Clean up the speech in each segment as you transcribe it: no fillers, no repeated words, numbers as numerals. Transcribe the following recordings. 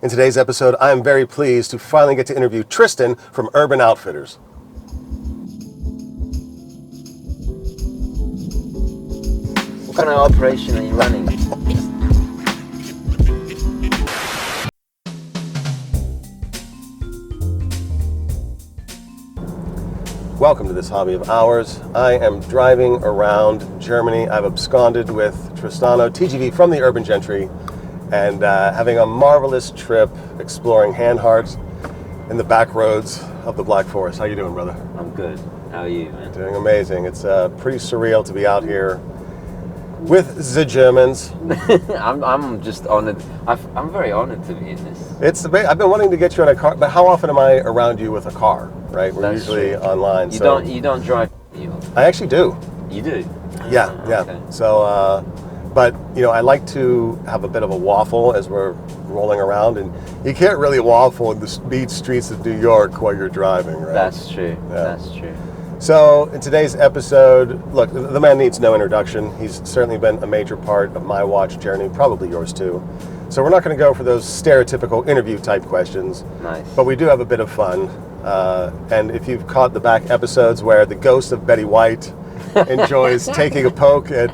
In today's episode, I am very pleased to finally get to interview Tristan from Urban Outfitters. What kind of operation are you running? Welcome to this hobby of ours. I am driving around Germany. I've absconded with Tristano, TGV from the Urban Gentry, and having a marvelous trip exploring Hanhart in the back roads of the Black Forest. How you doing, brother? I'm good. How are you, man? Doing amazing. It's pretty surreal to be out here with the Germans. I'm just honored. I'm very honored to be in this. I've been wanting to get you in a car, but how often am I around you with a car? Right, we're That's usually true. online. You don't drive. I actually do. You do. Yeah. Okay. So, but I like to have a bit of a waffle as we're rolling around, and you can't really waffle in the speed streets of New York while you're driving, right? That's true. Yeah. That's true. So, in today's episode, look, the man needs no introduction. He's certainly been a major part of my watch journey, probably yours too. So we're not going to go for those stereotypical interview type questions. Nice. But we do have a bit of fun. And if you've caught the back episodes where the ghost of Betty White enjoys taking a poke at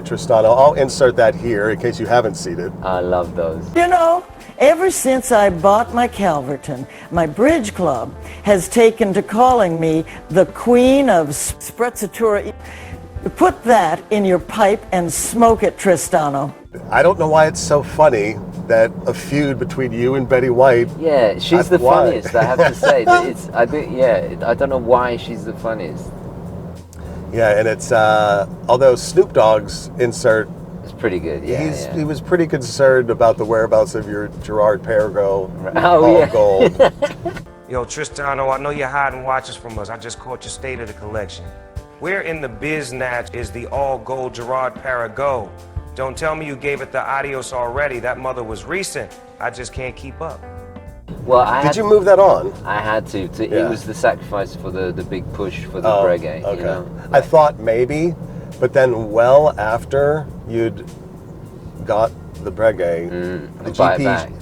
Tristano, I'll insert that here in case you haven't seen it. I love those. Ever since I bought my Calverton, my bridge club has taken to calling me the queen of sprezzatura. Put that in your pipe and smoke it, Tristano. I don't know why it's so funny that a feud between you and Betty White. Yeah, she's the Why? funniest. I have to say. I don't know why she's the funniest. Yeah, and it's although Snoop Dogg's insert. It's pretty good. Yeah. He was pretty concerned about the whereabouts of your Gerard Perregaux gold. Yo, Tristano, I know you're hiding watches from us. I just caught your state of the collection. Where in the biznatch is the all-gold Gerard Perregaux? Don't tell me you gave it the adios already. That mother was recent. I just can't keep up. Well, Did you move that on? I had to. Yeah. It was the sacrifice for the big push for the Breguet. Okay. I thought maybe, but then well after you'd got the Breguet,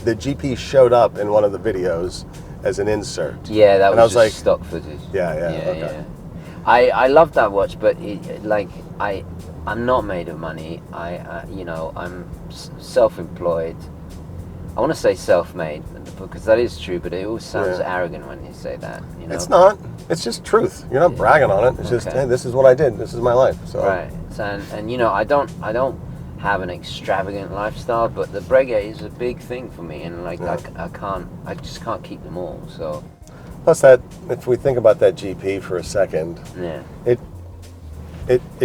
the GP showed up in one of the videos as an insert. Yeah, that and was just like, stock footage. Yeah, okay. I love that watch, but I'm not made of money. I'm self-employed. I want to say self-made because that is true, but it always sounds arrogant when you say that. It's not. It's just truth. You're not bragging on it. It's just, hey, this is what I did. This is my life. So. Right. And I don't have an extravagant lifestyle, but the Breguet is a big thing for me, and I just can't keep them all. So. Plus that, if we think about that GP for a second, it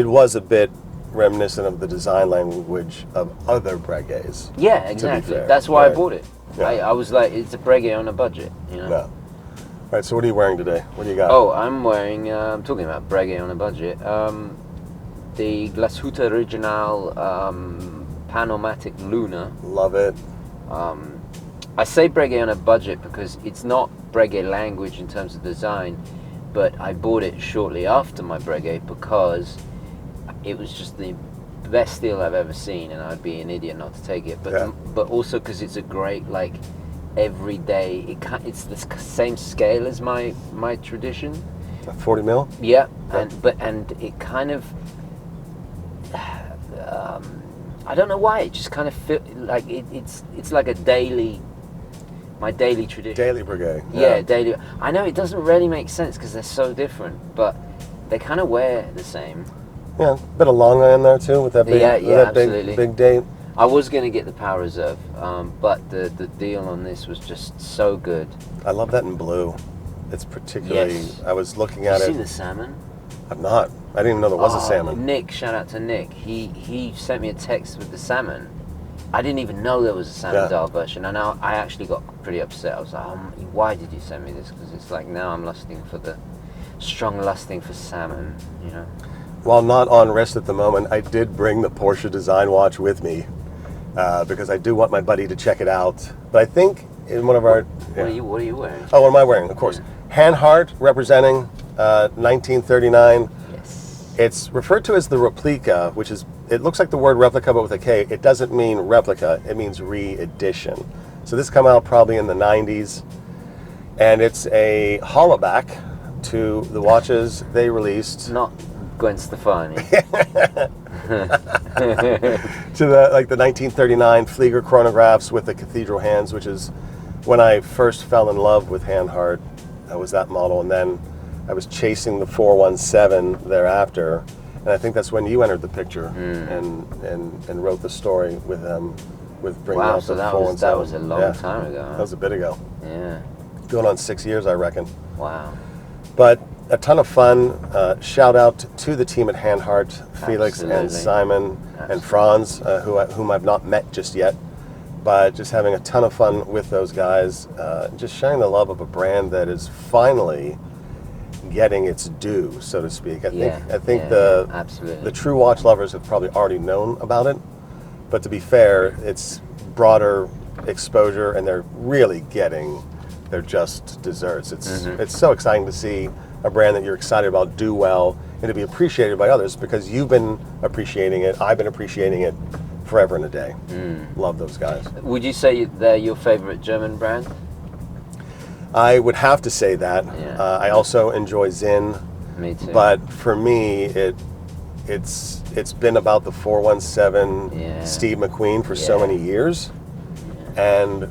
was a bit reminiscent of the design language of other Breguets. Yeah, exactly. That's why I bought it. Yeah. I was like, it's a Breguet on a budget, Yeah. All right, so what are you wearing today? What do you got? Oh, I'm wearing, I'm talking about Breguet on a budget. The Glashütte Original Panomatic Luna. Love it. I say Breguet on a budget because it's not Breguet language in terms of design, but I bought it shortly after my Breguet because it was just the best deal I've ever seen, and I'd be an idiot not to take it. But also because it's a great everyday. It's the same scale as my tradition. 40 mil. Yeah, and it kind of. I don't know why it just kind of feel like it's like my daily tradition. Daily Breguet. Yeah, daily. I know it doesn't really make sense because they're so different, but they kind of wear the same. Yeah, bit of long in there too with that big, absolutely. big date. I was going to get the Power Reserve, but the deal on this was just so good. I love that in blue. It's particularly. Yes. I was looking at You it. seen the salmon? I'm not. I didn't even know there was a salmon. Nick, shout out to Nick. He sent me a text with the salmon. I didn't even know there was a salmon dial version, and I actually got pretty upset. I was like, why did you send me this? Because it's like now I'm strong lusting for salmon, While not on wrist at the moment, I did bring the Porsche design watch with me because I do want my buddy to check it out. But I think in one of our... What are you wearing? Oh, what am I wearing? Of course. Hanhart representing 1939. Yes. It's referred to as the replica, it looks like the word replica but with a K. It doesn't mean replica, it means re-edition. So this came out probably in the 90s, and it's a hollowback to the watches they released. Not Gwen Stefani. To the 1939 Flieger chronographs with the cathedral hands, which is when I first fell in love with Hanhart. That was that model, and then I was chasing the 417 thereafter, and I think that's when you entered the picture and wrote the story with them, with bringing out so the that 417. was a long time ago. Huh? That was a bit ago. Yeah. Going on 6 years, I reckon. Wow. But a ton of fun. Shout out to the team at Hanhart, Felix and Absolutely. Simon and Franz, whom I've not met just yet. But just having a ton of fun with those guys, just sharing the love of a brand that is finally getting its due, so to speak. I think absolutely. the true watch lovers have probably already known about it, but to be fair, it's broader exposure, and they're really getting their just desserts. It's so exciting to see a brand that you're excited about do well and to be appreciated by others, because you've been appreciating it, I've been appreciating it forever and a day. Love those guys. Would you say they're your favorite German brand? I would have to say that. Yeah. I also enjoy Zinn. Me too. But for me, it's been about the 417 Steve McQueen for so many years, and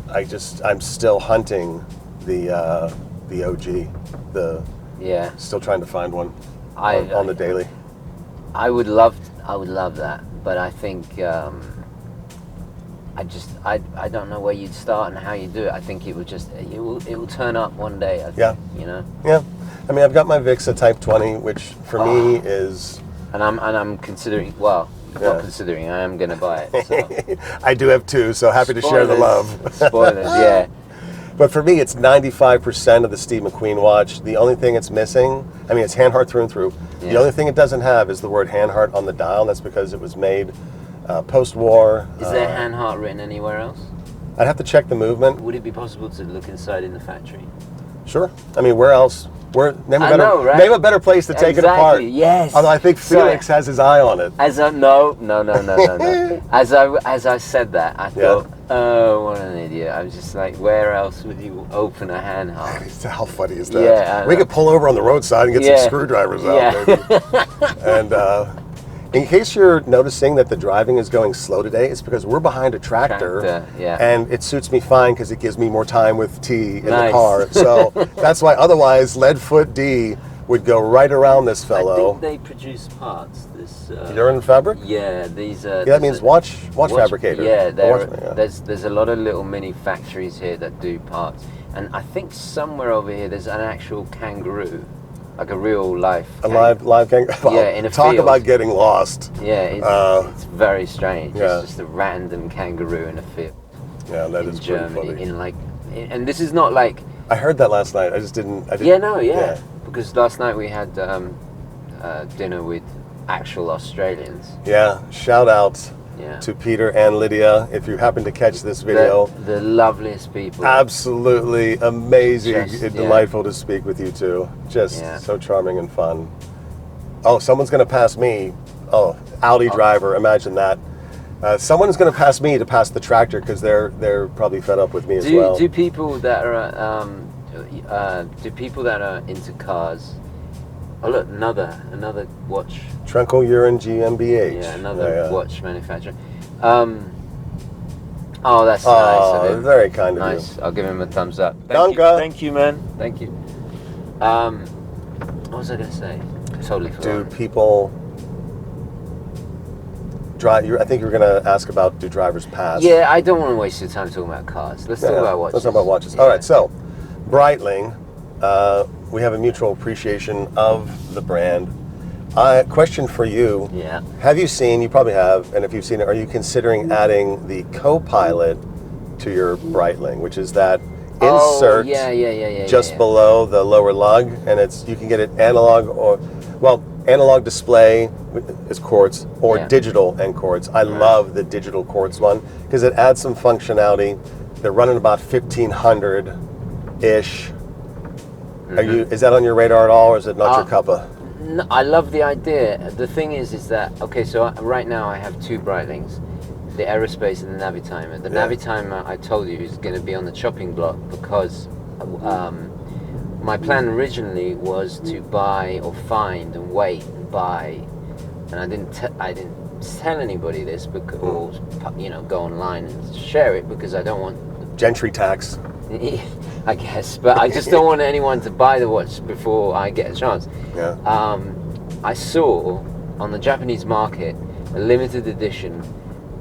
I'm still hunting the OG, still trying to find one on the daily. I would love that, but I think I don't know where you'd start and how you do it. I think it will turn up one day. I think, you know. Yeah, I mean, I've got my Vixa Type 20, which for me is. And I'm considering. Well, not considering. I am going to buy it. So. I do have two, so happy to share the love. Spoilers, yeah. But for me, it's 95% of the Steve McQueen watch. The only thing it's missing, I mean, it's Hanhart through and through. Yeah. The only thing it doesn't have is the word Hanhart on the dial, and that's because it was made post-war. Is there Hanhart written anywhere else? I'd have to check the movement. Would it be possible to look inside in the factory? Sure. I mean, where else? Name a better place to take it apart. Yes. Although I think Felix has his eye on it. No. As I said that, I thought, oh, what an idiot. I was just like, where else would you open a Hanhart? How funny is that? Yeah, we could pull over on the roadside and get some screwdrivers out, maybe. And in case you're noticing that the driving is going slow today, it's because we're behind a tractor, and it suits me fine because it gives me more time with T in the car. So that's why otherwise Leadfoot D would go right around this fellow. I think they produce parts. Urban Fabric? Yeah, these are. That means watch fabricator. Yeah, there's a lot of little mini factories here that do parts, and I think somewhere over here there's an actual kangaroo. Like a real life. Live kangaroo. Well, in a talk field. about getting lost. Yeah, it's very strange. Yeah. It's just a random kangaroo in a field. Yeah, that is Germany. pretty funny. And this is not like. I heard that last night. I didn't. Yeah. Because last night we had dinner with actual Australians. Yeah, shout out to Peter and Lydia. If you happen to catch this video, the loveliest people. Absolutely amazing and delightful to speak with you two. Just so charming and fun. Oh, someone's going to pass me. Oh, Audi driver. Imagine that. Someone's going to pass me to pass the tractor because they're probably fed up with me as well. Do people that are into cars? Oh look, another watch. Trenkel Urine GmbH. Yeah, another watch manufacturer. Oh, that's nice of him. Very kind of you. Nice. I'll give him a thumbs up. Thank you, man. Thank you. What was I going to say? Totally forgot. Do people drive? I think you were going to ask about do drivers pass? Yeah, I don't want to waste your time talking about cars. Let's talk about watches. Let's talk about watches. Yeah. All right, so Breitling. We have a mutual appreciation of the brand. Question for you. Yeah. Have you seen, you probably have, and if you've seen it, are you considering adding the co-pilot to your Breitling, which is that insert just below the lower lug, and you can get it analog analog display is quartz or digital and quartz. I love the digital quartz one because it adds some functionality. They're running about 1,500-ish. Is that on your radar at all, or is it not your cuppa? No, I love the idea. The thing is that so right now I have two Breitlings. the aerospace and the Navitimer. The Navitimer, I told you, is going to be on the chopping block because my plan originally was to buy or find and wait and buy, and I didn't tell anybody this because, or go online and share it because I don't want Gentry tax. I guess, but I just don't want anyone to buy the watch before I get a chance. Yeah. I saw on the Japanese market a limited edition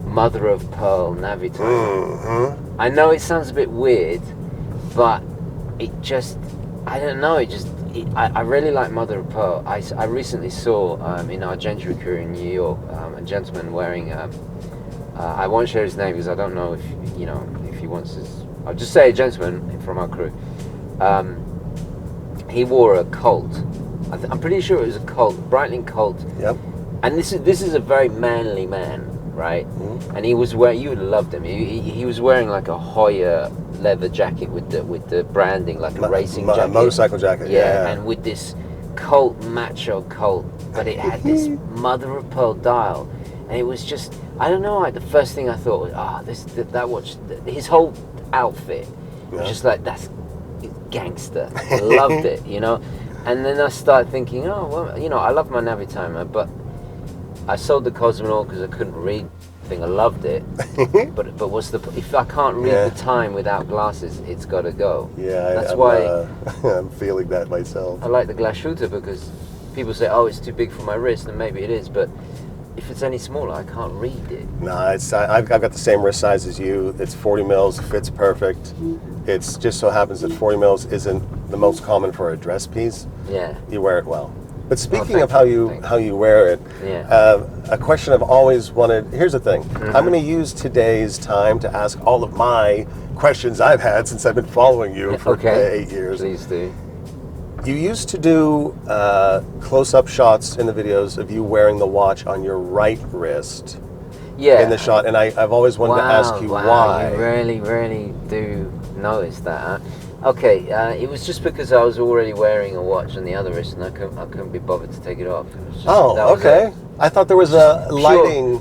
mother of pearl Navitimer. I know it sounds a bit weird, but it just, I don't know, I really like mother of pearl. I recently saw in our Gentry crew in New York a gentleman wearing I won't share his name because I don't know if he wants his. I'll just say a gentleman from our crew. He wore a Colt. I'm pretty sure it was a Colt, Breitling Colt. Yep. And this is a very manly man, right? And he was wearing. You would have loved him. He was wearing like a Hoya leather jacket with the branding, like a racing jacket, a motorcycle jacket. Yeah. And with this Colt, macho Colt, but it had this mother of pearl dial, and it was just, I don't know. The first thing I thought was, that watch, his whole outfit was just like, that's gangster. I loved it, And then I started thinking, I love my Navitimer, but I sold the Cosmonaut because I couldn't read the thing. I loved it, but what's if I can't read the time without glasses, it's got to go. Yeah, that's why I'm feeling that myself. I like the Glashütte because people say, it's too big for my wrist, and maybe it is, but if it's any smaller, I can't read it. No, I've got the same wrist size as you. It's 40 mils, fits perfect. It's just so happens that 40 mils isn't the most common for a dress piece. Yeah. You wear it well. But speaking of how you wear it, a question I've always wanted. Here's the thing. I'm going to use today's time to ask all of my questions I've had since I've been following you for 8 years. Please do. You used to do close-up shots in the videos of you wearing the watch on your right wrist. Yeah. In the shot, and I've always wanted to ask you why. You really, really do notice that. Huh? Okay, it was just because I was already wearing a watch on the other wrist, and I couldn't be bothered to take it off. Okay. I thought there was a lighting.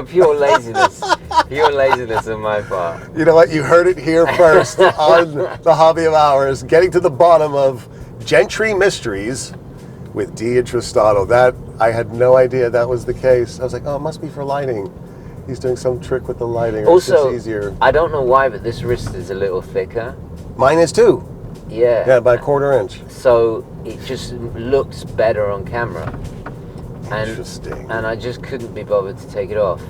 Pure laziness. Pure laziness on my part. You know what? You heard it here first on the Hobby of Hours. Getting to the bottom of Gentry Mysteries with D and Tristano. That I had no idea that was the case. I was like, it must be for lighting. He's doing some trick with the lighting. Also, it's easier. I don't know why, but this wrist is a little thicker. Mine is too. Yeah. Yeah, by a quarter inch. So it just looks better on camera. Interesting. And I just couldn't be bothered to take it off.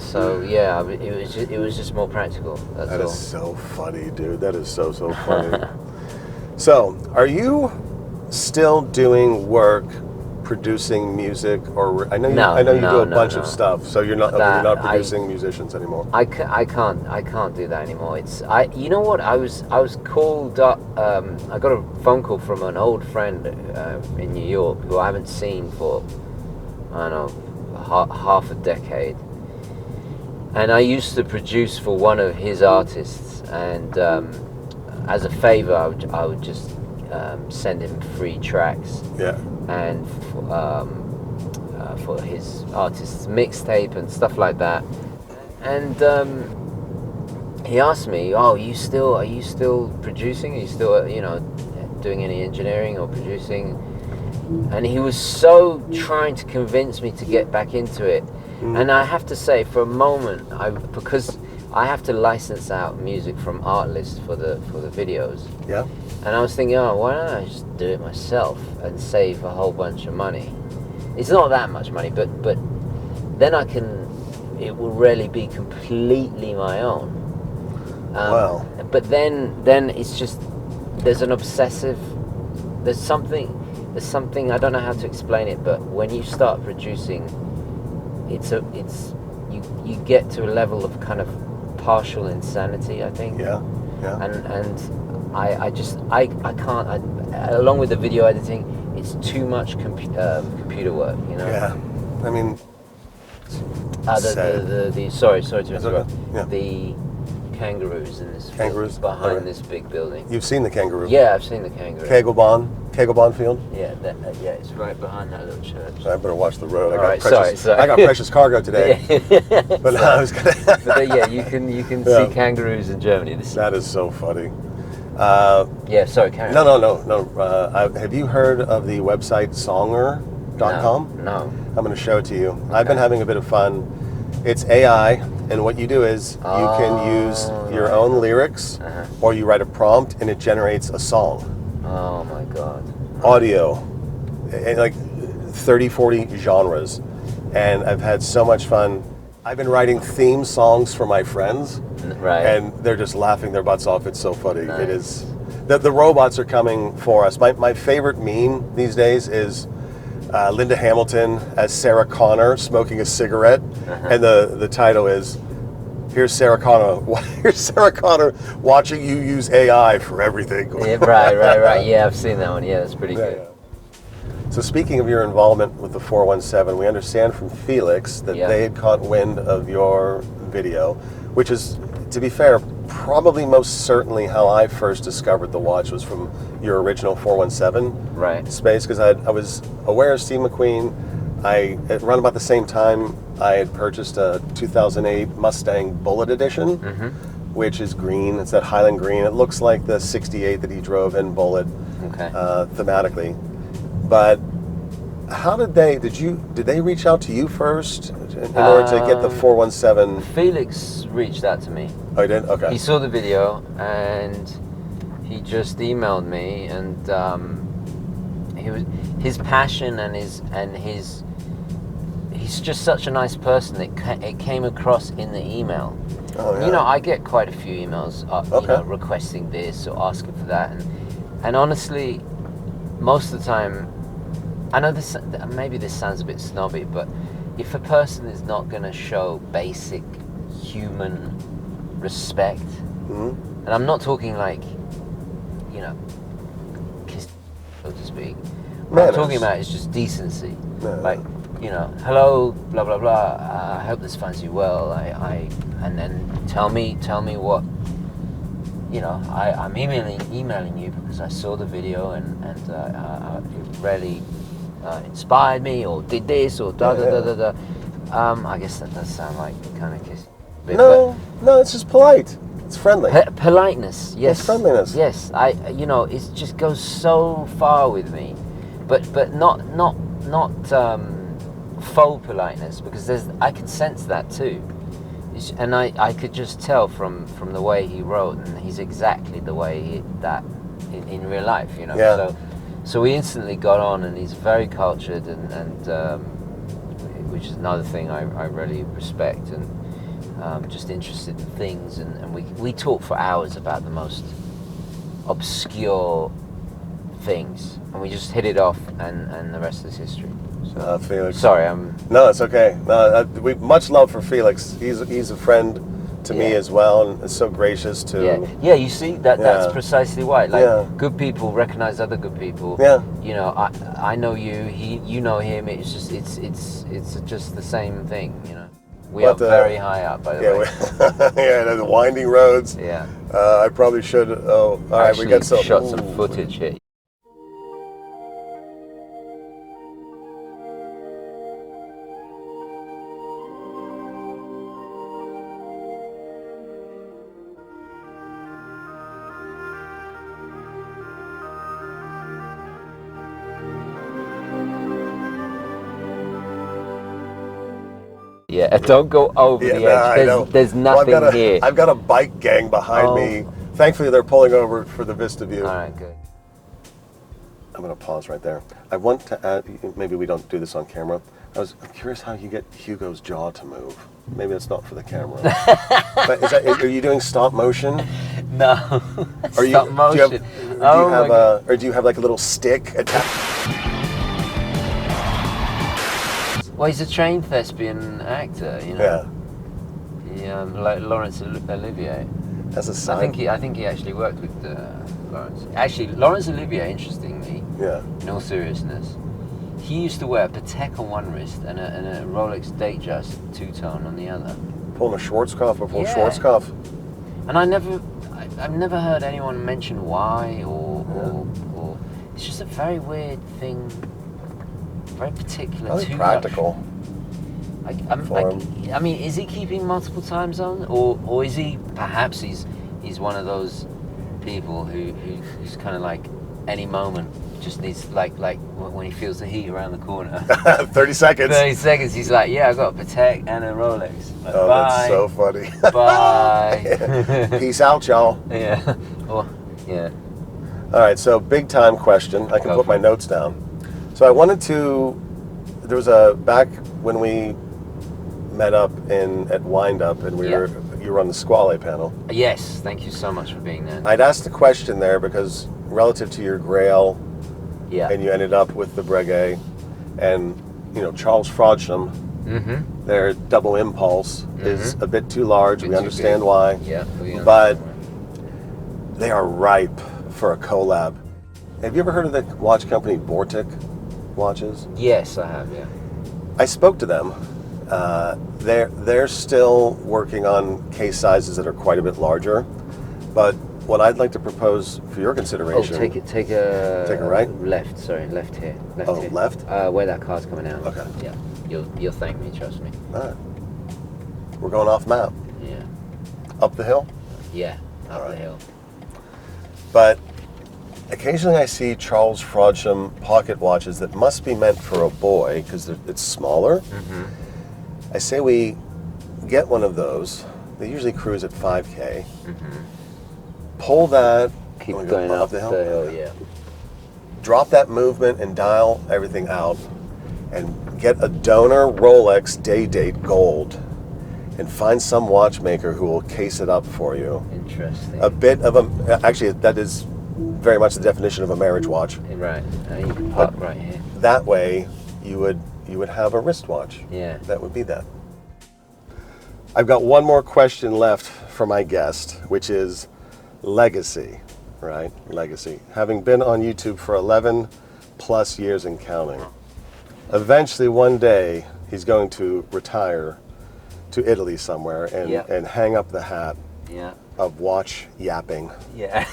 So yeah, it was just more practical. That's all. That is so funny, dude. That is so funny. So, are you still doing work producing music, or I know you do a bunch of stuff, so you're not producing musicians anymore. I can't do that anymore. You know what, I was called up. I got a phone call from an old friend in New York who I haven't seen for, I don't know, half a decade, and I used to produce for one of his artists, and as a favor I would just send him free tracks. Yeah. And for his artist's mixtape and stuff like that. And he asked me, are you still producing? Are you still doing any engineering or producing? And he was so trying to convince me to get back into it. And I have to say, for a moment, because I have to license out music from Artlist for the videos. Yeah. And I was thinking, why don't I just do it myself and save a whole bunch of money? It's not that much money, but then it will really be completely my own. Wow. But then it's just, there's something, I don't know how to explain it, but when you start producing, you get to a level of kind of partial insanity, I think. Yeah. And I can't, along with the video editing, it's too much computer work, Yeah. I mean, sorry to interrupt. Yeah. The kangaroos in this Kangaroos? field behind Alright. this big building. You've seen the kangaroo? Yeah, I've seen the kangaroo. Kegelbahn field? Yeah, yeah, it's right behind that little church. I better watch the road. Alright, sorry. I got precious cargo today. But I was gonna. But yeah, you can see kangaroos in Germany. That is so funny. Yeah, sorry, carry on. No. Have you heard of the website songer.com? No. I'm going to show it to you. I've been having a bit of fun. It's AI, and what you do is you can use your own lyrics, or you write a prompt, and it generates a song. Oh my God. Audio, and like 30, 40 genres. And I've had so much fun. I've been writing theme songs for my friends, Right. and they're just laughing their butts off. It's so funny. Nice. It is. The robots are coming for us. My favorite meme these days is Linda Hamilton as Sarah Connor smoking a cigarette, and the title is, "Here's Sarah Connor. Here's Sarah Connor watching you use AI for everything." Yeah, right. Yeah, I've seen that one. Yeah, that's pretty good. Yeah. So speaking of your involvement with the 417, we understand from Felix that they had caught wind of your video, which is, to be fair, probably most certainly how I first discovered the watch was from your original 417 space, because I was aware of Steve McQueen. At around about the same time, I had purchased a 2008 Mustang Bullet Edition, which is green. It's that Highland green. It looks like the 68 that he drove in Bullet, thematically. But how did they reach out to you first in order to get the 417? Felix reached out to me. Oh, he did? Okay. He saw the video and he just emailed me, and his passion and his he's just such a nice person. It came across in the email. Oh, yeah. You know, I get quite a few emails, you know, requesting this or asking for that, and honestly, most of the time, I know maybe this sounds a bit snobby, but if a person is not going to show basic human respect, and I'm not talking like, you know, kiss, so to speak. What I'm talking about is just decency. Like, you know, hello, blah blah blah. I hope this finds you well. And then tell me what. You know, I'm emailing you because I saw the video and it really inspired me, or did this, or da da da da da. I guess that does sound like kind of kiss. No, it's just polite. It's friendly. Politeness, yes. It's friendliness. Yes, you know, it just goes so far with me, but not faux politeness, because I can sense that too. And I could just tell from the way he wrote, and he's exactly the way that in real life, you know. Yeah. So we instantly got on, and he's very cultured, and which is another thing I really respect, and just interested in things, and we talk for hours about the most obscure things, and we just hit it off, and the rest is history. So, Felix. Sorry, No, it's okay. We much love for Felix. He's a friend to me as well, and is so gracious to. Yeah. You see that's precisely why. Like, good people recognize other good people. Yeah. You know, I know you. You know him. It's just it's just the same thing. You know, we are very high up, by the way. Yeah, the winding roads. Yeah. I probably should. Oh, all right. We got some. Shot some footage here. Yeah, don't go over the edge. There's nothing here. I've got a bike gang behind me. Thankfully, they're pulling over for the Vista view. All right, good. I'm going to pause right there. I want to add, maybe we don't do this on camera. I'm curious how you get Hugo's jaw to move. Maybe it's not for the camera. But are you doing stop motion? No. Stop motion. Do you have like a little stick attached? Well, he's a trained thespian actor, you know. Yeah. Like Laurence Olivier. As a sign. I think he actually worked with Laurence. Actually, Laurence Olivier, interestingly, in all seriousness, he used to wear a Patek on one wrist and a Rolex Datejust two-tone on the other. Pulling a Schwarzkopf before Schwarzkopf. And I've never heard anyone mention why or it's just a very weird thing, very particular. Probably practical. I mean, is he keeping multiple time zones, or is he perhaps he's one of those people who's kind of like any moment just needs like when he feels the heat around the corner. 30 seconds. 30 seconds. He's like, yeah, I got a Patek and a Rolex. Like, oh, bye. that's so funny. Bye. Peace out, y'all. Yeah. Or yeah. All right. So big time question. I can put my notes down. So I wanted to. There was back when we met up at Wind Up, and you were on the Squale panel. Yes, thank you so much for being there. I'd asked a question there because relative to your Grail, and you ended up with the Breguet, and Charles Frodsham, their double impulse is a bit too large. We understand why. Yeah, but they are ripe for a collab. Have you ever heard of the watch company Vortic watches? Yes, I have. Yeah. I spoke to them. They're still working on case sizes that are quite a bit larger, but what I'd like to propose for your consideration. Oh, take a right. Left. Sorry, left here. Left here. Left. Where that car's coming out. Okay. Yeah, you'll thank me. Trust me. All right. We're going off map. Yeah. Up the hill. Yeah. Up the hill. But occasionally I see Charles Frodsham pocket watches that must be meant for a boy because it's smaller. I say we get one of those. They usually cruise at 5K. Pull that. Keep going up the hill. Yeah. Drop that movement and dial everything out, and get a donor Rolex day date gold, and find some watchmaker who will case it up for you. Interesting. A bit of actually that is very much the definition of a marriage watch. Right. You can park right here. That way, you would have a wristwatch. Yeah. That would be that. I've got one more question left for my guest, which is legacy, right? Legacy. Having been on YouTube for 11 plus years and counting, eventually one day he's going to retire to Italy somewhere and hang up the hat of watch yapping. Yeah.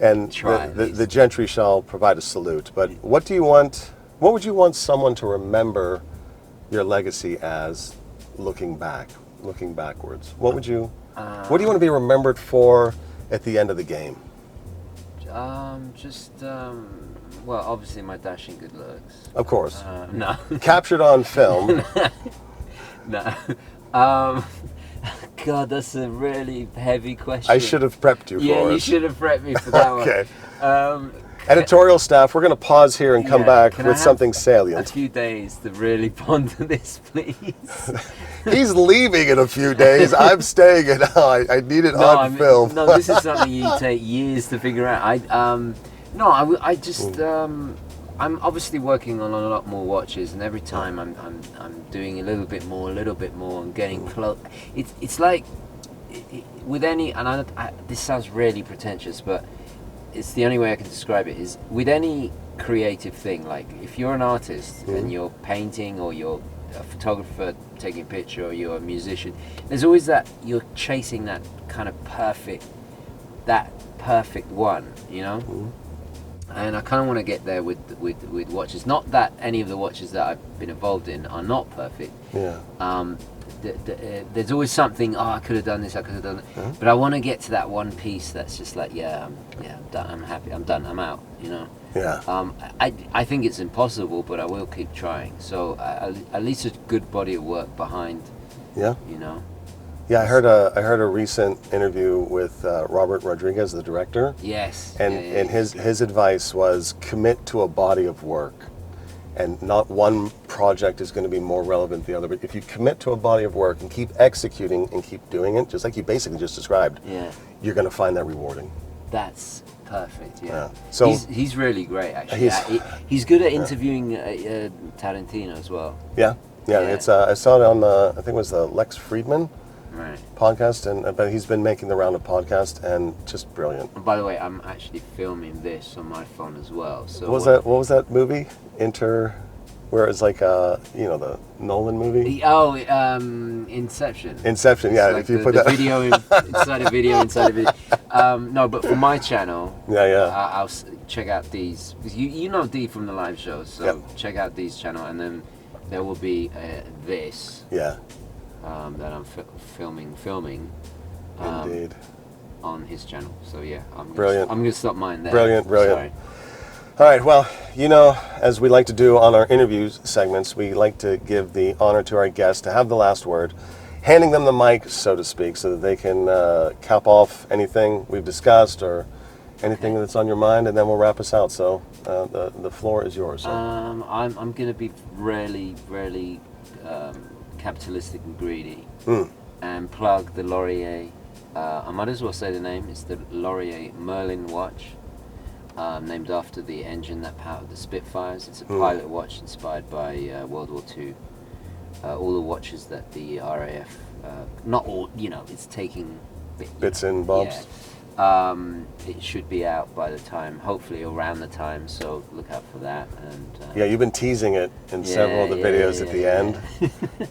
And the Gentry shall provide a salute. But what would you want someone to remember your legacy as looking backwards? What do you want to be remembered for at the end of the game? Well, obviously my dashing good looks. Of course. No. Captured on film. No. God, that's a really heavy question. I should have prepped you for it. Yeah, you should have prepped me for that okay. one. Editorial staff, we're going to pause here and come back with something salient. A few days to really ponder this, please. He's leaving in a few days. I'm staying it. I need it on film. No, this is something you take years to figure out. I'm obviously working on a lot more watches, and every time I'm doing a little bit more, and getting close. It's like with any, and this sounds really pretentious, but it's the only way I can describe it, is with any creative thing, like if you're an artist and you're painting, or you're a photographer taking a picture, or you're a musician, there's always that you're chasing that kind of perfect one, and I kind of want to get there with watches. Not that any of the watches that I've been involved in are not perfect. There's always something. Oh, I could have done this. I could have done that. But I want to get to that one piece that's just like, I'm done. I'm happy. I'm done. I'm out. Yeah. I think it's impossible, but I will keep trying. So at least a good body of work behind. Yeah. Yeah, I heard a recent interview with Robert Rodriguez, the director. Yes. And his advice was commit to a body of work, and not one project is going to be more relevant than the other. But if you commit to a body of work and keep executing and keep doing it, just like you basically just described, you're going to find that rewarding. That's perfect. Yeah. So he's really great. Actually, he's good at interviewing Tarantino as well. Yeah. It's I saw it on I think it was the Lex Friedman. Right. Podcast, but he's been making the round of podcasts, and just brilliant. And by the way, I'm actually filming this on my phone as well. So what was that movie? where it's like, you know, the Nolan movie? Inception. Inception, yeah. Like if you the, put the that video inside a video inside a video. No, but for my channel, I'll check out these, because you know Dee from the live shows, so check out Dee's channel, and then there will be this. Yeah. That I'm filming. Indeed. On his channel. So yeah, I'm Brilliant. gonna stop mine there. Brilliant. Sorry. All right, well, you know, as we like to do on our interview segments, we like to give the honor to our guests to have the last word, handing them the mic, so to speak, so that they can cap off anything we've discussed or anything that's on your mind, and then we'll wrap us out. So the floor is yours. Sir. I'm going to be really capitalistic and greedy and plug the Laurier. I might as well say the name. It's the Laurier Merlin watch. Named after the engine that powered the Spitfires. It's a pilot watch inspired by World War II. All the watches that the RAF, not all, you know, it's taking bits and bobs. Yeah. It should be out by the time, hopefully around the time, so look out for that. And yeah, you've been teasing it in several of the videos at the end.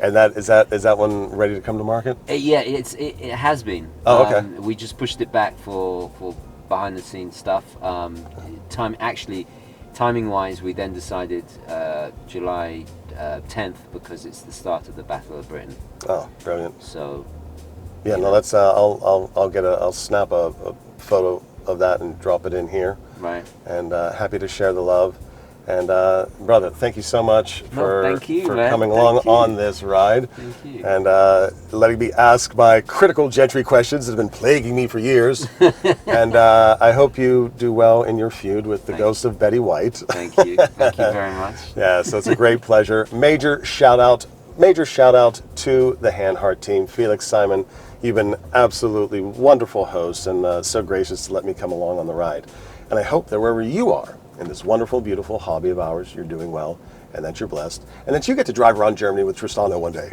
And is that one ready to come to market? Yeah, it has been. Oh, okay. We just pushed it back for behind the scenes stuff. Timing wise, we then decided July 10th, because it's the start of the Battle of Britain. Oh, brilliant. So yeah, no, that's I'll snap a photo of that and drop it in here. Right. And happy to share the love. And brother, thank you so much for coming along on this ride. Thank you. And letting me ask my critical gentry questions that have been plaguing me for years. And I hope you do well in your feud with the ghost of Betty White. Thank you. Thank you very much. Yeah, so it's a great pleasure. Major shout out to the Hanhart team. Felix, Simon, you've been absolutely wonderful hosts and so gracious to let me come along on the ride. And I hope that wherever you are in this wonderful, beautiful hobby of ours, you're doing well, and that you're blessed, and that you get to drive around Germany with Tristano one day.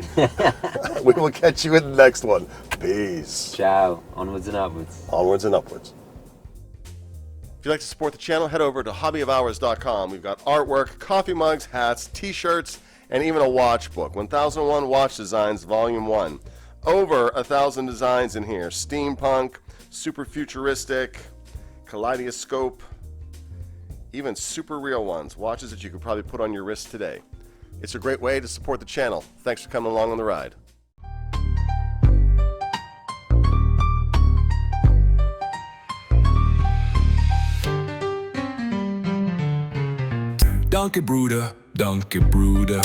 We will catch you in the next one. Peace. Ciao. Onwards and upwards. Onwards and upwards. If you'd like to support the channel, head over to hobbyofhours.com. We've got artwork, coffee mugs, hats, t-shirts, and even a watch book. 1001 Watch Designs, Volume 1. Over 1,000 designs in here. Steampunk, super futuristic, kaleidoscope, even super real ones, watches that you could probably put on your wrist today. It's a great way to support the channel. Thanks for coming along on the ride. Danke, Bruder. Danke, Bruder.